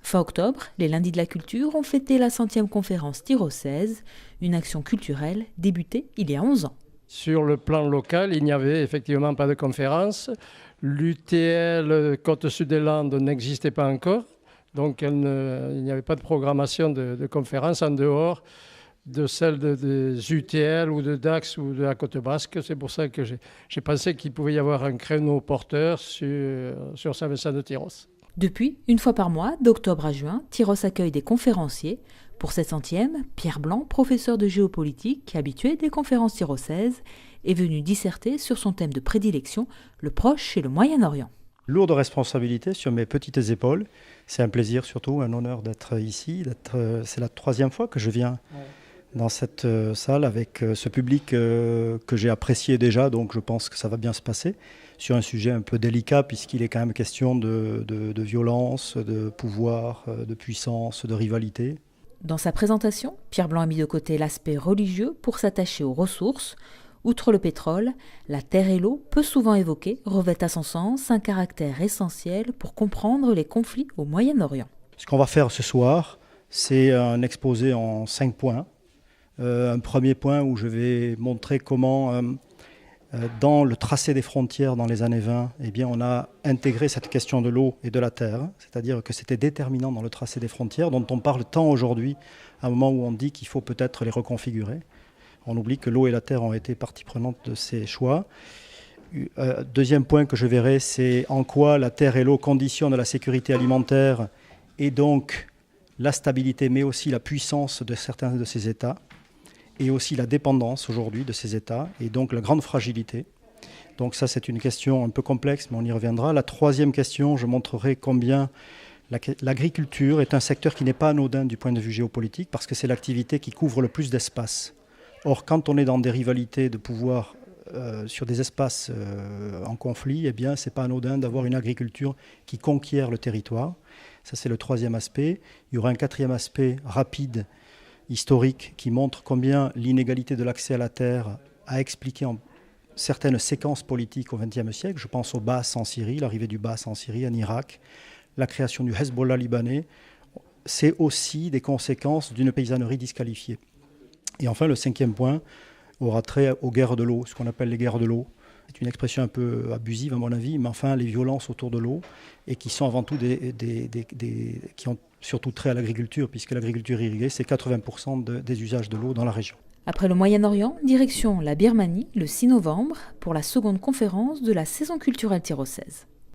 Fin octobre, les lundis de la culture ont fêté la 100e conférence Tyrossaise, une action culturelle débutée il y a 11 ans. Sur le plan local, il n'y avait effectivement pas de conférence. L'UTL Côte-Sud-des-Landes n'existait pas encore, donc il n'y avait pas de programmation de conférence en dehors de celle des UTL ou de Dax ou de la Côte Basque. C'est pour ça que j'ai pensé qu'il pouvait y avoir un créneau porteur sur Saint-Vincent de Tyrosse. Depuis, une fois par mois, d'octobre à juin, Tyrosse accueille des conférenciers. Pour cette 100e, Pierre Blanc, professeur de géopolitique, habitué des conférences tyrossaises, est venu disserter sur son thème de prédilection, le Proche et le Moyen-Orient. Lourde responsabilité sur mes petites épaules. C'est un plaisir surtout, un honneur d'être ici. C'est la 3e fois que je viens dans cette salle avec ce public que j'ai apprécié déjà, donc je pense que ça va bien se passer, sur un sujet un peu délicat puisqu'il est quand même question de violence, de pouvoir, de puissance, de rivalité. Dans sa présentation, Pierre Blanc a mis de côté l'aspect religieux pour s'attacher aux ressources. Outre le pétrole, la terre et l'eau, peu souvent évoquées, revêtent à son sens un caractère essentiel pour comprendre les conflits au Moyen-Orient. Ce qu'on va faire ce soir, c'est un exposé en 5 points. Un premier point où je vais montrer comment, dans le tracé des frontières dans les années 20, eh bien, on a intégré cette question de l'eau et de la terre, c'est-à-dire que c'était déterminant dans le tracé des frontières, dont on parle tant aujourd'hui, à un moment où on dit qu'il faut peut-être les reconfigurer. On oublie que l'eau et la terre ont été partie prenante de ces choix. Deuxième point que je verrai, c'est en quoi la terre et l'eau conditionnent la sécurité alimentaire et donc la stabilité, mais aussi la puissance de certains de ces États, et aussi la dépendance aujourd'hui de ces États, et donc la grande fragilité. Donc ça, c'est une question un peu complexe, mais on y reviendra. La 3e question, je montrerai combien l'agriculture est un secteur qui n'est pas anodin du point de vue géopolitique, parce que c'est l'activité qui couvre le plus d'espace. Or, quand on est dans des rivalités de pouvoir sur des espaces en conflit, eh bien, c'est pas anodin d'avoir une agriculture qui conquiert le territoire. Ça, c'est le 3e aspect. Il y aura un 4e aspect rapide, historique, qui montre combien l'inégalité de l'accès à la terre a expliqué certaines séquences politiques au XXe siècle. Je pense au Baas en Syrie, l'arrivée du Baas en Syrie, en Irak, la création du Hezbollah libanais. C'est aussi des conséquences d'une paysannerie disqualifiée. Et enfin, le 5e point aura trait aux guerres de l'eau, ce qu'on appelle les guerres de l'eau. C'est une expression un peu abusive à mon avis, mais enfin les violences autour de l'eau, et qui sont avant tout qui ont surtout trait à l'agriculture, puisque l'agriculture irriguée, c'est 80% des usages de l'eau dans la région. Après le Moyen-Orient, direction la Birmanie le 6 novembre pour la 2e conférence de la saison culturelle tyrossaise.